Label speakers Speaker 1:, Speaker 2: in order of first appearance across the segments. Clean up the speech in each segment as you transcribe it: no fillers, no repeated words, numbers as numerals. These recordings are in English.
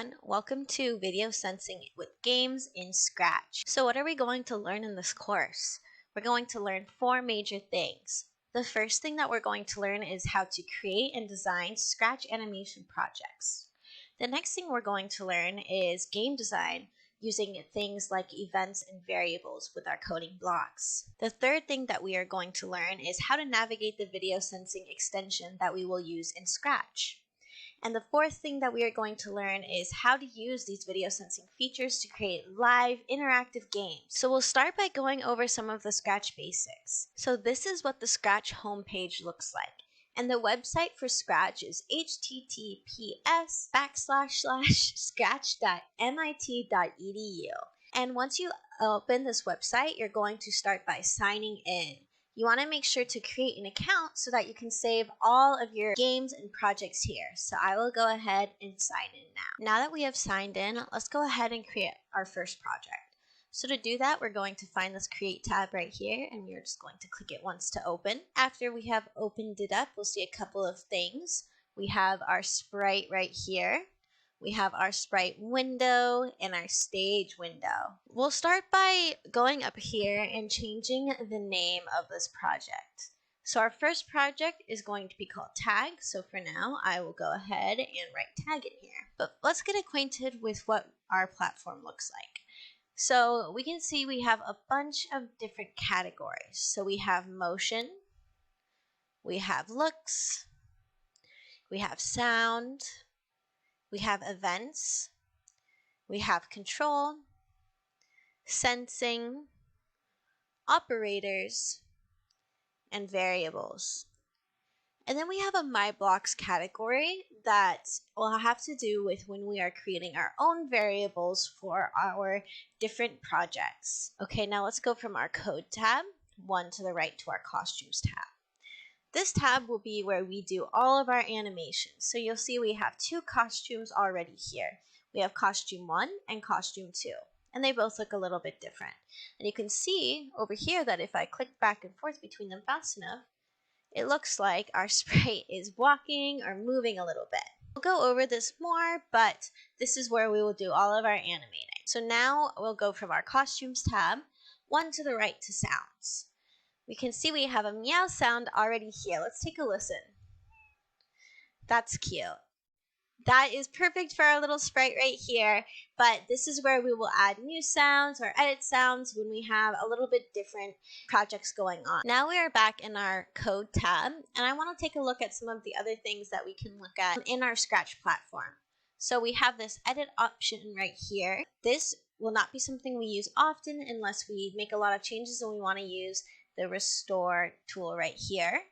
Speaker 1: everyone, welcome to Video Sensing with Games in Scratch. So what are we going to learn in this course? We're going to learn 4 major things. The first thing that we're going to learn is how to create and design Scratch animation projects. The next thing we're going to learn is game design using things like events and variables with our coding blocks. The third thing that we are going to learn is how to navigate the video sensing extension that we will use in Scratch. And the fourth thing that we are going to learn is how to use these video sensing features to create live interactive games. So we'll start by going over some of the Scratch basics. So this is what the Scratch homepage looks like. And the website for Scratch is https://scratch.mit.edu. And once you open this website, you're going to start by signing in. You want to make sure to create an account so that you can save all of your games and projects here. So I will go ahead and sign in now. Now that we have signed in, let's go ahead and create our first project. So to do that, we're going to find this Create tab right here, and we're just going to click it once to open. After we have opened it up, we'll see a couple of things. We have our sprite right here. We have our sprite window and our stage window. We'll start by going up here and changing the name of this project. So our first project is going to be called Tag. So for now, I will go ahead and write Tag in here. But let's get acquainted with what our platform looks like. So we can see we have a bunch of different categories. So we have motion, we have looks, we have sound, we have events, we have control, sensing, operators, and variables. And then we have a My Blocks category that will have to do with when we are creating our own variables for our different projects. Okay, now let's go from our Code tab, one to the right, to our Costumes tab. This tab will be where we do all of our animations. So you'll see we have 2 costumes already here. We have Costume 1 and Costume 2, and they both look a little bit different. And you can see over here that if I click back and forth between them fast enough, it looks like our sprite is walking or moving a little bit. We'll go over this more, but this is where we will do all of our animating. So now we'll go from our Costumes tab, one to the right, to Sounds. We can see we have a meow sound already here. Let's take a listen. That's cute. That is perfect for our little sprite right here, but this is where we will add new sounds or edit sounds when we have a little bit different projects going on. Now we are back in our Code tab, and I want to take a look at some of the other things that we can look at in our Scratch platform. So we have this edit option right here. This will not be something we use often unless we make a lot of changes and we want to use the restore tool right here.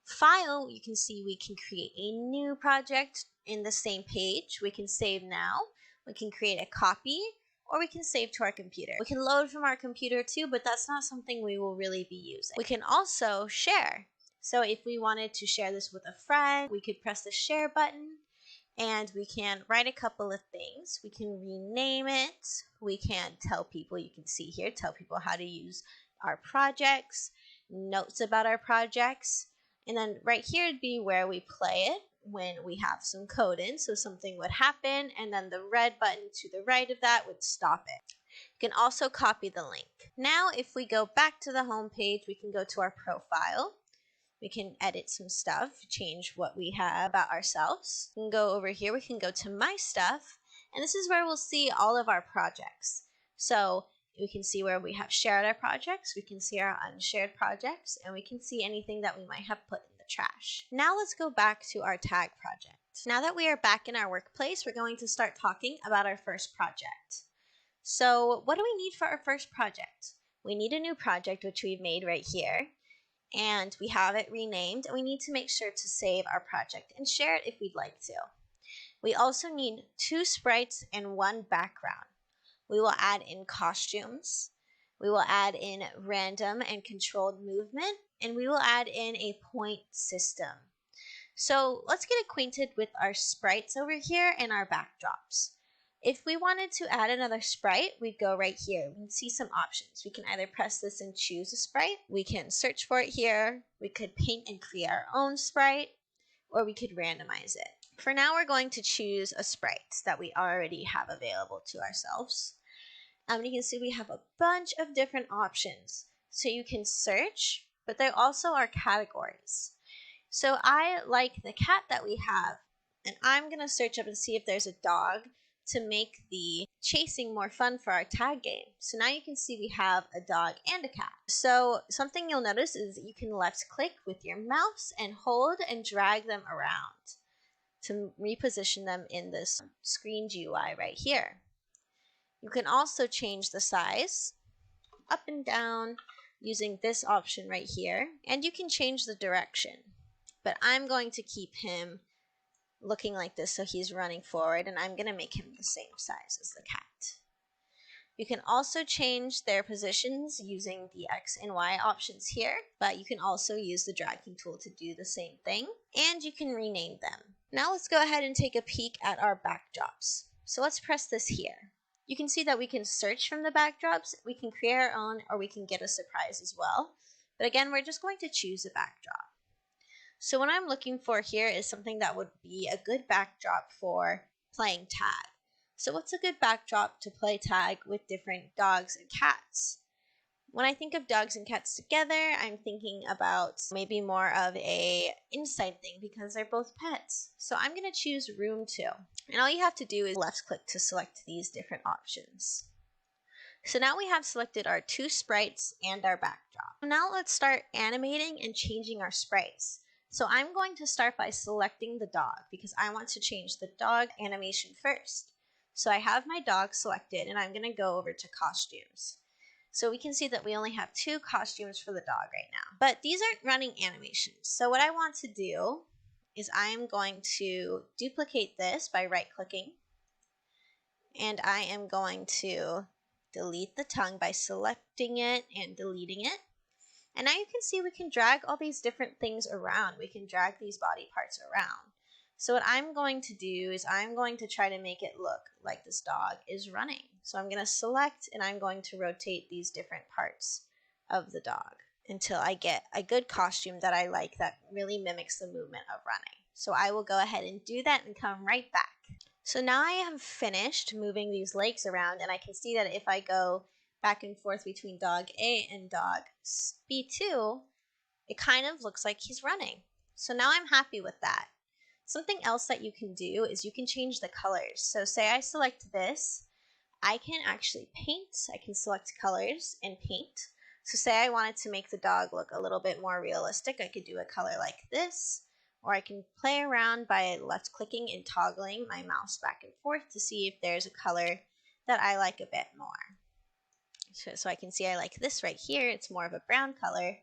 Speaker 1: File, you can see we can create a new project in the same page. We can save now, we can create a copy, or we can save to our computer. We can load from our computer too, but that's not something we will really be using. We can also share. So if we wanted to share this with a friend, we could press the share button and we can write a couple of things. We can rename it. We can tell people, you can see here, tell people how to use our projects, notes about our projects, and then right here would be where we play it when we have some code in, so something would happen, and then the red button to the right of that would stop it. You can also copy the link. Now if we go back to the home page, we can go to our profile. We can edit some stuff, change what we have about ourselves. We can go over here, we can go to My Stuff, and this is where we'll see all of our projects. So we can see where we have shared our projects, we can see our unshared projects, and we can see anything that we might have put in the trash. Now let's go back to our Tag project. Now that we are back in our workplace, we're going to start talking about our first project. So what do we need for our first project? We need a new project, which we've made right here, and we have it renamed, and we need to make sure to save our project and share it if we'd like to. We also need 2 sprites and 1 background. We will add in costumes, we will add in random and controlled movement, and we will add in a point system. So let's get acquainted with our sprites over here and our backdrops. If we wanted to add another sprite, we'd go right here. We can see some options. We can either press this and choose a sprite, we can search for it here, we could paint and create our own sprite, or we could randomize it. For now, we're going to choose a sprite that we already have available to ourselves. You can see we have a bunch of different options. So you can search, but there also are categories. So I like the cat that we have, and I'm going to search up and see if there's a dog to make the chasing more fun for our tag game. So now you can see we have a dog and a cat. So something you'll notice is you can left click with your mouse and hold and drag them around to reposition them in this screen GUI right here. You can also change the size up and down using this option right here, and you can change the direction. But I'm going to keep him looking like this so he's running forward, and I'm going to make him the same size as the cat. You can also change their positions using the X and Y options here, but you can also use the dragging tool to do the same thing, and you can rename them. Now let's go ahead and take a peek at our backdrops. So let's press this here. You can see that we can search from the backdrops, we can create our own, or we can get a surprise as well. But again, we're just going to choose a backdrop. So what I'm looking for here is something that would be a good backdrop for playing tag. So what's a good backdrop to play tag with different dogs and cats? When I think of dogs and cats together, I'm thinking about maybe more of a inside thing because they're both pets. So I'm going to choose room 2. And all you have to do is left click to select these different options. So now we have selected our 2 sprites and our backdrop. Now let's start animating and changing our sprites. So I'm going to start by selecting the dog because I want to change the dog animation first. So I have my dog selected and I'm going to go over to costumes. So we can see that we only have 2 costumes for the dog right now. But these aren't running animations. So what I want to do is I am going to duplicate this by right-clicking. And I am going to delete the tongue by selecting it and deleting it. And now you can see we can drag all these different things around. We can drag these body parts around. So what I'm going to do is I'm going to try to make it look like this dog is running. So I'm going to select and I'm going to rotate these different parts of the dog until I get a good costume that I like that really mimics the movement of running. So I will go ahead and do that and come right back. So now I have finished moving these legs around, and I can see that if I go back and forth between dog A and dog B2, it kind of looks like he's running. So now I'm happy with that. Something else that you can do is you can change the colors. So say I select this, I can actually paint. I can select colors and paint. So say I wanted to make the dog look a little bit more realistic, I could do a color like this. Or I can play around by left clicking and toggling my mouse back and forth to see if there's a color that I like a bit more. So I can see I like this right here. It's more of a brown color.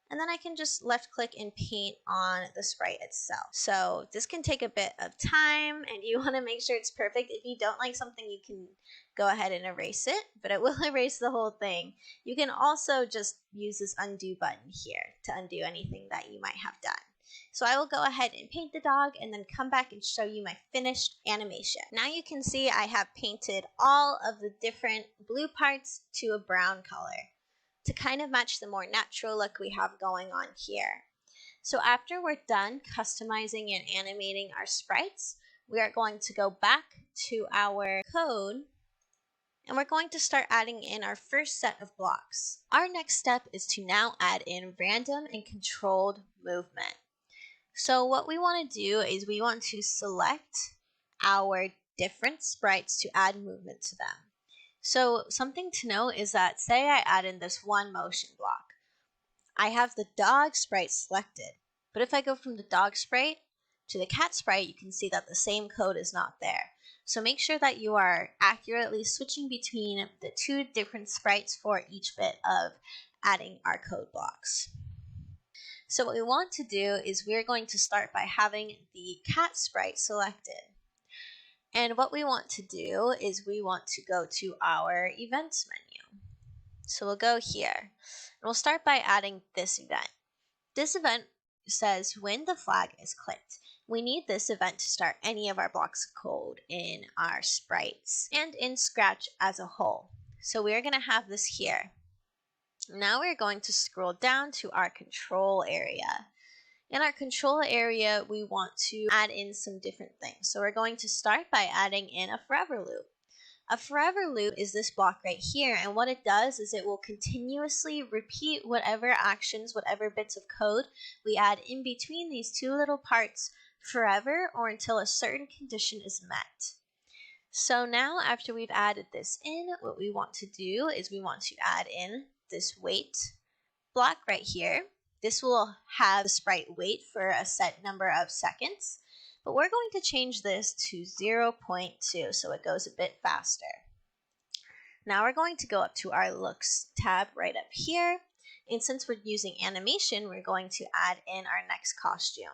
Speaker 1: And then I can just left click and paint on the sprite itself. So this can take a bit of time and you want to make sure it's perfect. If you don't like something, you can go ahead and erase it, but it will erase the whole thing. You can also just use this undo button here to undo anything that you might have done. So I will go ahead and paint the dog and then come back and show you my finished animation. Now you can see I have painted all of the different blue parts to a brown color to kind of match the more natural look we have going on here. So after we're done customizing and animating our sprites, we are going to go back to our code and we're going to start adding in our first set of blocks. Our next step is to now add in random and controlled movement. So what we want to do is we want to select our different sprites to add movement to them. So something to note is that say I add in this one motion block. I have the dog sprite selected, but if I go from the dog sprite to the cat sprite, you can see that the same code is not there. So make sure that you are accurately switching between the 2 different sprites for each bit of adding our code blocks. So what we want to do is we're going to start by having the cat sprite selected. And what we want to do is we want to go to our events menu. So we'll go here and we'll start by adding this event. This event says when the flag is clicked. We need this event to start any of our blocks of code in our sprites and in Scratch as a whole. So we're going to have this here. Now we're going to scroll down to our control area. In our control area, we want to add in some different things. So we're going to start by adding in a forever loop. A forever loop is this block right here, and what it does is it will continuously repeat whatever actions, whatever bits of code we add in between these two little parts forever or until a certain condition is met. So now after we've added this in, what we want to do is we want to add in this wait block right here. This will have the sprite wait for a set number of seconds, but we're going to change this to 0.2 so it goes a bit faster. Now we're going to go up to our looks tab right up here, and since we're using animation, we're going to add in our next costume.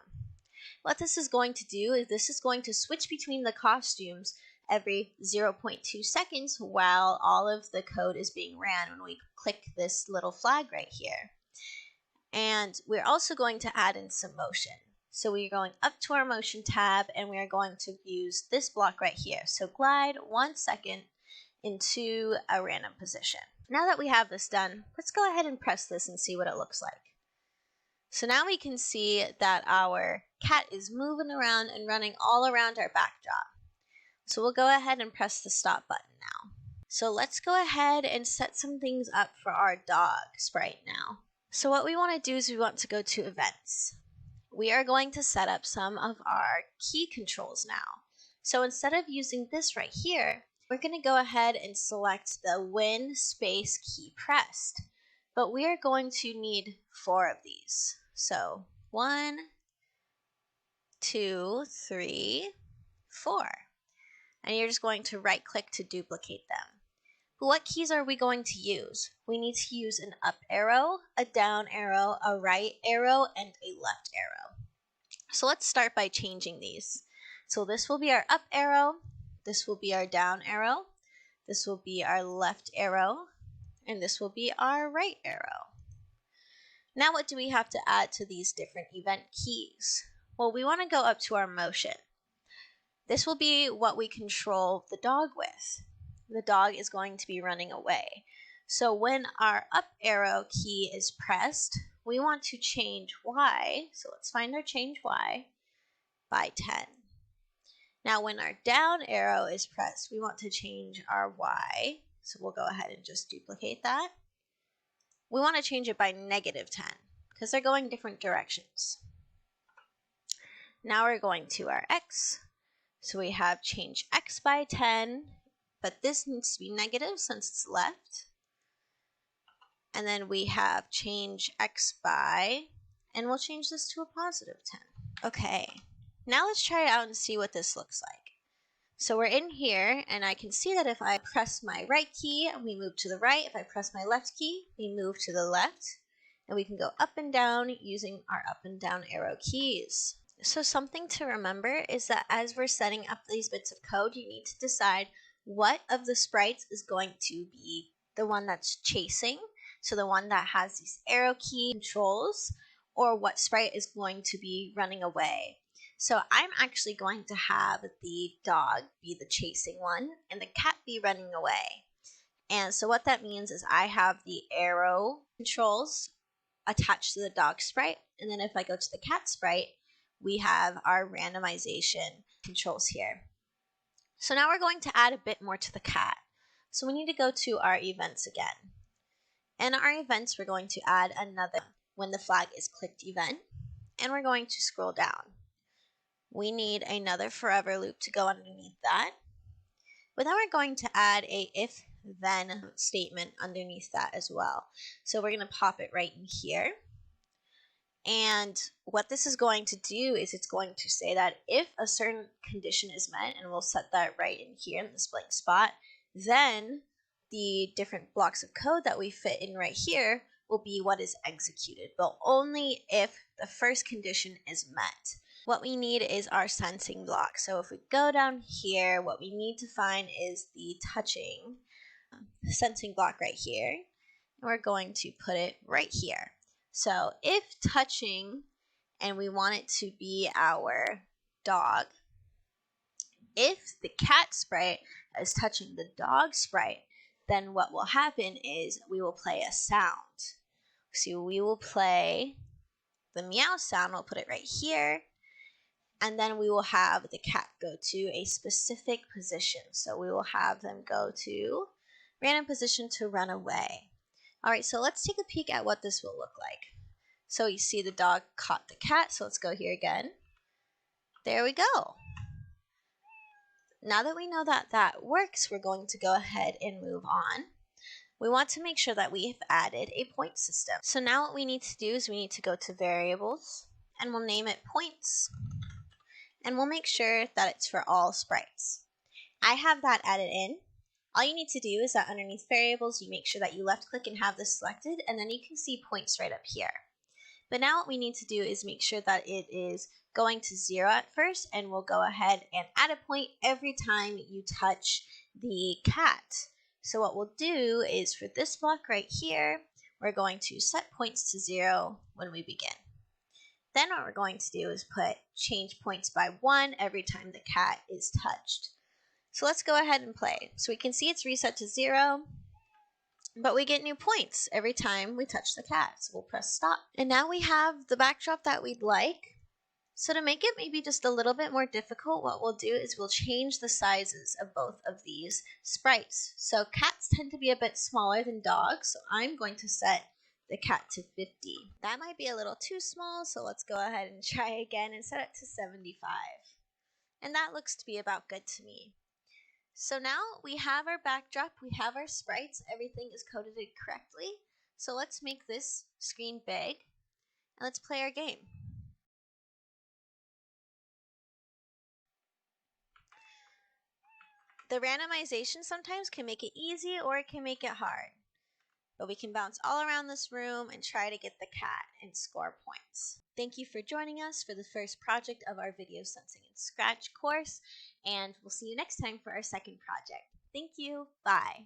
Speaker 1: What this is going to do is this is going to switch between the costumes every 0.2 seconds while all of the code is being ran when we click this little flag right here. And we're also going to add in some motion. So we're going up to our motion tab and we are going to use this block right here. So glide 1 second into a random position. Now that we have this done, let's go ahead and press this and see what it looks like. So now we can see that our cat is moving around and running all around our backdrop. So we'll go ahead and press the stop button now. So let's go ahead and set some things up for our dog sprite now. So what we want to do is we want to go to events. We are going to set up some of our key controls now. So instead of using this right here, we're going to go ahead and select the when space key pressed. But we are going to need 4 of these. So 1, 2, 3, 4. And you're just going to right click to duplicate them. But what keys are we going to use? We need to use an up arrow, a down arrow, a right arrow, and a left arrow. So let's start by changing these. So this will be our up arrow, this will be our down arrow, this will be our left arrow, and this will be our right arrow. Now what do we have to add to these different event keys? Well, we want to go up to our motion. This will be what we control the dog with. The dog is going to be running away. So when our up arrow key is pressed, we want to change Y. So let's find our change Y by 10. Now when our down arrow is pressed, we want to change our Y. So we'll go ahead and just duplicate that. We want to change it by -10 because they're going different directions. Now we're going to our X. So we have change X by 10, but this needs to be negative since it's left. And then we have change X by, and we'll change this to a +10. Okay, now let's try it out and see what this looks like. So we're in here, and I can see that if I press my right key, we move to the right. If I press my left key, we move to the left. And we can go up and down using our up and down arrow keys. So something to remember is that as we're setting up these bits of code, you need to decide what of the sprites is going to be the one that's chasing, so the one that has these arrow key controls, or what sprite is going to be running away. So I'm actually going to have the dog be the chasing one and the cat be running away. And so what that means is I have the arrow controls attached to the dog sprite, and then if I go to the cat sprite, we have our randomization controls here. So now we're going to add a bit more to the cat. So we need to go to our events again. In our events, we're going to add another when the flag is clicked event, and we're going to scroll down. We need another forever loop to go underneath that. But then we're going to add a if then statement underneath that as well. So we're going to pop it right in here. And what this is going to do is it's going to say that if a certain condition is met, and we'll set that right in here in this blank spot, then the different blocks of code that we fit in right here will be what is executed, but only if the first condition is met. What we need is our sensing block. So if we go down here, what we need to find is the touching sensing block right here, and we're going to put it right here. So if touching, and we want it to be our dog, if the cat sprite is touching the dog sprite, then what will happen is we will play a sound. So we will play the meow sound, we'll put it right here. And then we will have the cat go to a specific position. So we will have them go to random position to run away. All right, so let's take a peek at what this will look like. So you see the dog caught the cat, so let's go here again. There we go. Now that we know that that works, we're going to go ahead and move on. We want to make sure that we've added a point system. So now what we need to do is we need to go to variables, and we'll name it points, and we'll make sure that it's for all sprites. I have that added in. All you need to do is that underneath variables, you make sure that you left click and have this selected, and then you can see points right up here. But now what we need to do is make sure that it is going to 0 at first, and we'll go ahead and add a point every time you touch the cat. So what we'll do is for this block right here, we're going to set points to 0 when we begin. Then what we're going to do is put change points by 1 every time the cat is touched. So let's go ahead and play. So we can see it's reset to 0. But we get new points every time we touch the cat, so we'll press stop. And now we have the backdrop that we'd like. So to make it maybe just a little bit more difficult, what we'll do is we'll change the sizes of both of these sprites. So cats tend to be a bit smaller than dogs, so I'm going to set the cat to 50. That might be a little too small, so let's go ahead and try again and set it to 75. And that looks to be about good to me. So now we have our backdrop, we have our sprites, everything is coded correctly. So let's make this screen big and let's play our game. The randomization sometimes can make it easy or it can make it hard. But we can bounce all around this room and try to get the cat and score points. Thank you for joining us for the first project of our Video Sensing in Scratch course, and we'll see you next time for our second project. Thank you. Bye.